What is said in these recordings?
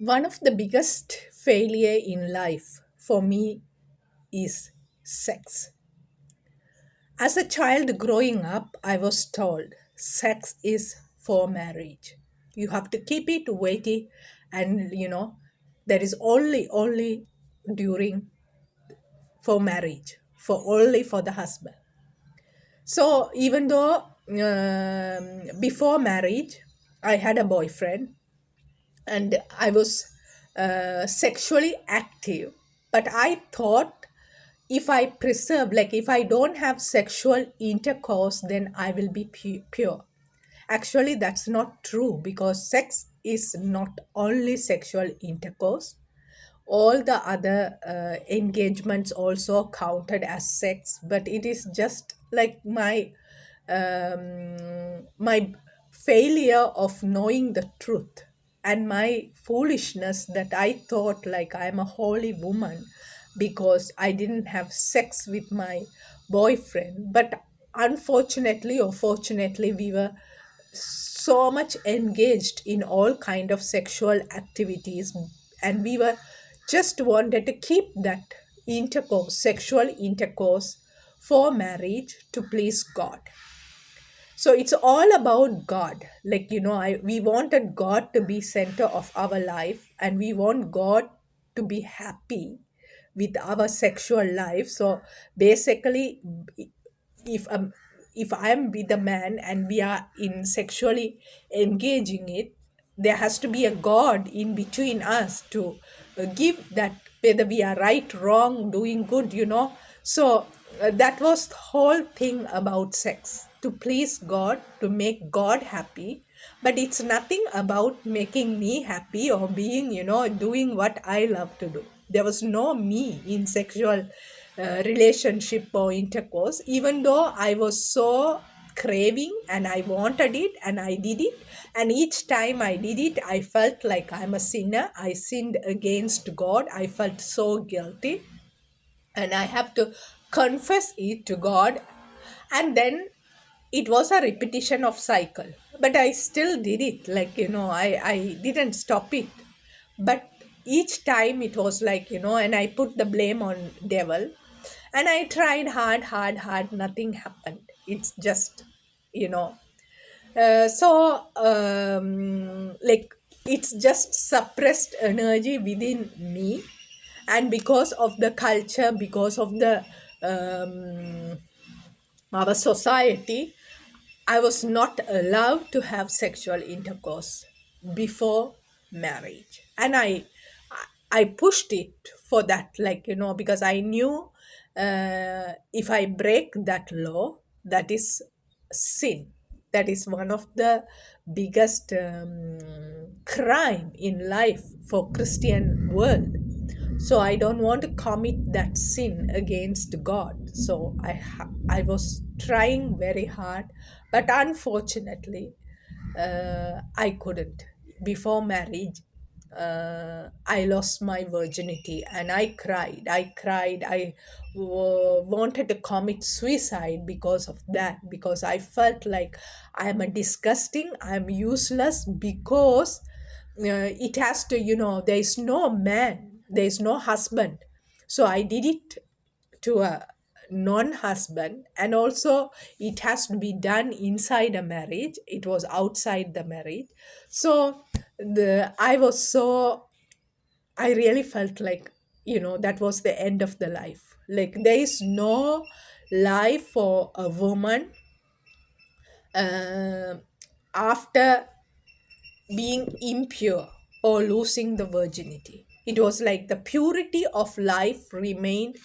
One of the biggest failure in life for me is sex. As a child growing up, I was told sex is for marriage. You have to keep it weighty, and there is only during for marriage, for only for the husband. So even though before marriage I had a boyfriend and I was sexually active, but I thought if I preserve, like if I don't have sexual intercourse, then I will be pure. Actually, that's not true because sex is not only sexual intercourse. All the other engagements also counted as sex, but it is just like my failure of knowing the truth and my foolishness that I thought like I'm a holy woman because I didn't have sex with my boyfriend. But unfortunately or fortunately, we were so much engaged in all kind of sexual activities, and we were just wanted to keep that intercourse, sexual intercourse, for marriage to please God. So it's all about God. Like we wanted God to be center of our life, and we want God to be happy with our sexual life. So basically, if um if I am with a man and we are in sexually engaging it, there has to be a God in between us to give that, whether we are right, wrong, doing good. So that was the whole thing about sex, to please God, to make God happy. But it's nothing about making me happy or being, doing what I love to do. There was no me in sexual relationship or intercourse, even though I was so craving and I wanted it and I did it. And each time I did it, I felt like I'm a sinner. I sinned against God. I felt so guilty and I have to confess it to God. And then it was a repetition of cycle, but I still did it. Like I didn't stop it, but each time it was like and I put the blame on devil, and I tried hard, nothing happened. It's just you know like it's just suppressed energy within me. And because of the culture, because of the our society, I was not allowed to have sexual intercourse before marriage. And I pushed it for that, like because I knew if I break that law, that is sin. That is one of the biggest crime in life for Christian world. So I don't want to commit that sin against God. So I was trying very hard, but unfortunately I couldn't. Before marriage, I lost my virginity and I wanted to commit suicide because of that, because I felt like I am a disgusting, I am useless, because it has to, there is no man, there is no husband. So I did it to a non-husband, and also it has to be done inside a marriage. It was outside the marriage. So the I was so I really felt like that was the end of the life. Like there is no life for a woman uh, after being impure or losing the virginity. It was like the purity of life remained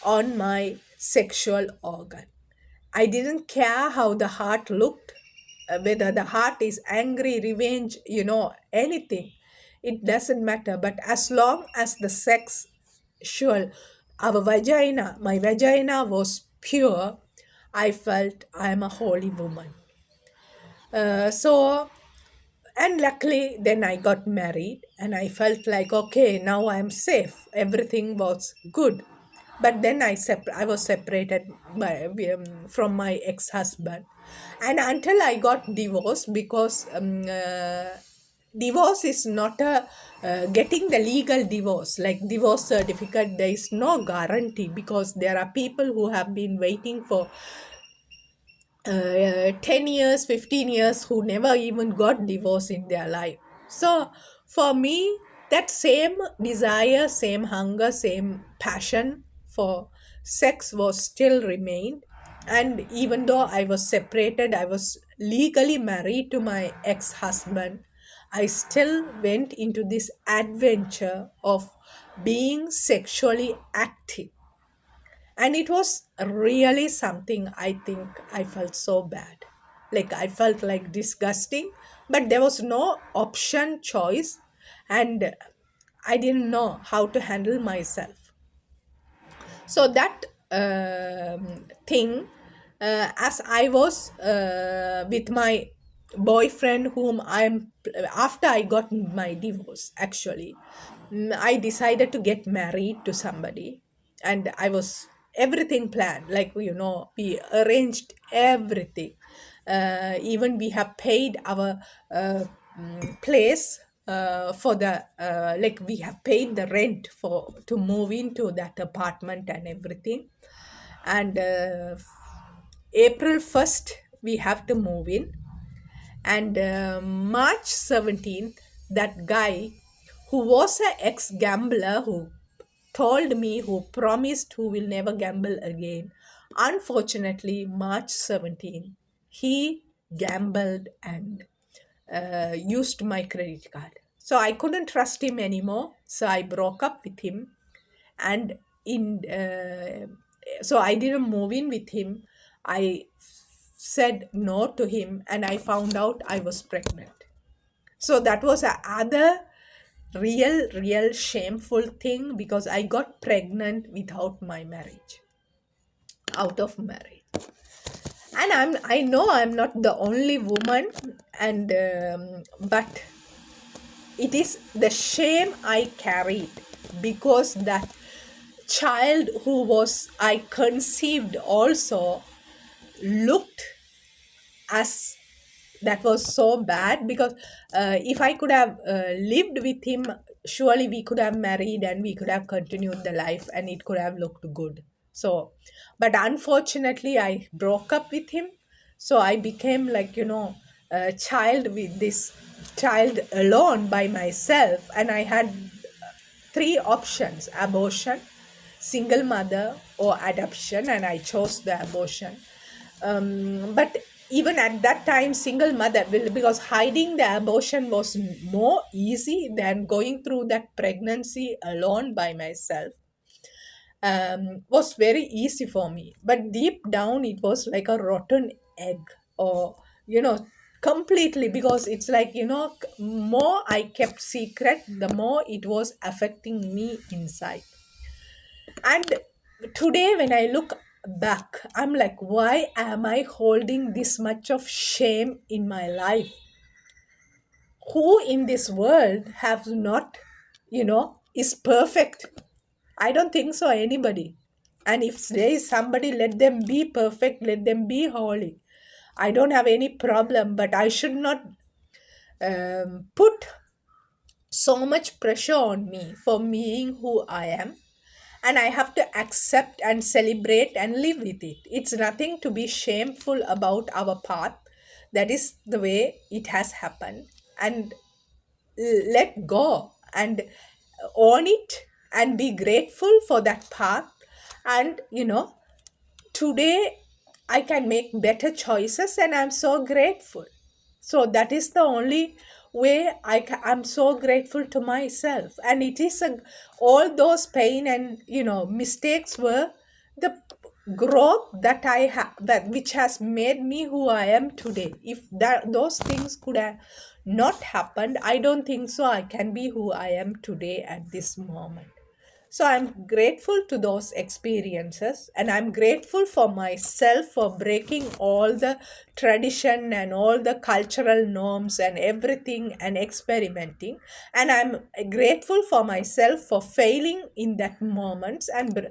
on my sexual organ. I didn't care how the heart looked, whether the heart is angry, revenge, anything. It doesn't matter. But as long as the sexual, my vagina was pure, I felt I am a holy woman. So and luckily then I got married and I felt like, okay, now I'm safe, everything was good. But then I was separated from my ex-husband, and until I got divorced, because divorce is not a getting the legal divorce, like divorce certificate, there is no guarantee, because there are people who have been waiting for 10 years, 15 years, who never even got divorce in their life. So for me, that same desire, same hunger, same passion for sex was still remained. And even though I was separated, I was legally married to my ex-husband, I still went into this adventure of being sexually active. And it was really something, I think I felt so bad. Like I felt like disgusting, but there was no option choice, and I didn't know how to handle myself. So that thing, as I was with my boyfriend, whom I'm after I got my divorce, actually, I decided to get married to somebody. And I was everything planned, like, we arranged everything. Even we have paid our place for the like, we have paid the rent for to move into that apartment and everything. And April 1st we have to move in. And March 17th, that guy who was an ex gambler, who told me, who promised, who will never gamble again, unfortunately, March 17th, he gambled and used my credit card. So I couldn't trust him anymore. So I broke up with him. And in so I didn't move in with him. I said no to him, and I found out I was pregnant. So that was a other real shameful thing, because I got pregnant without my marriage, out of marriage. And I know I'm not the only woman, and but it is the shame I carried, because that child who was I conceived also looked as, that was so bad. Because if I could have lived with him, surely we could have married and we could have continued the life, and it could have looked good. So, but unfortunately I broke up with him. So I became, like, a child with this child alone by myself. And I had three options: abortion, single mother, or adoption. And I chose the abortion. But even at that time, single mother, because hiding the abortion was more easy than going through that pregnancy alone by myself, was very easy for me. But deep down, it was like a rotten egg, or, completely, because it's like, more I kept secret, the more it was affecting me inside. And today, when I look back, I'm like, why am I holding this much of shame in my life? Who in this world have not, is perfect? I don't think so, anybody. And if there is somebody, let them be perfect, let them be holy. I don't have any problem, but I should not put so much pressure on me for being who I am. And I have to accept and celebrate and live with it. It's nothing to be shameful about our path. That is the way it has happened. And let go and own it and be grateful for that path. And, today I can make better choices, and I'm so grateful. So that is the only way I'm so grateful to myself. And it is all those pain and, mistakes were the growth that I have, that which has made me who I am today. If that those things could have not happened, I don't think so I can be who I am today at this moment. So I'm grateful to those experiences, and I'm grateful for myself for breaking all the tradition and all the cultural norms and everything and experimenting. And I'm grateful for myself for failing in that moments and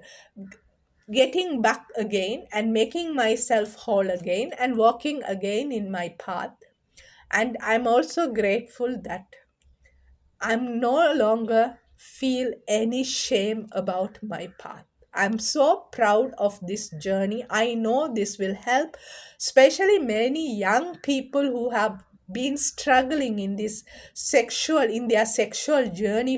getting back again and making myself whole again and walking again in my path. And I'm also grateful that I'm no longer feel any shame about my path. I'm so proud of this journey. I know this will help, especially many young people who have been struggling in this in their sexual journey,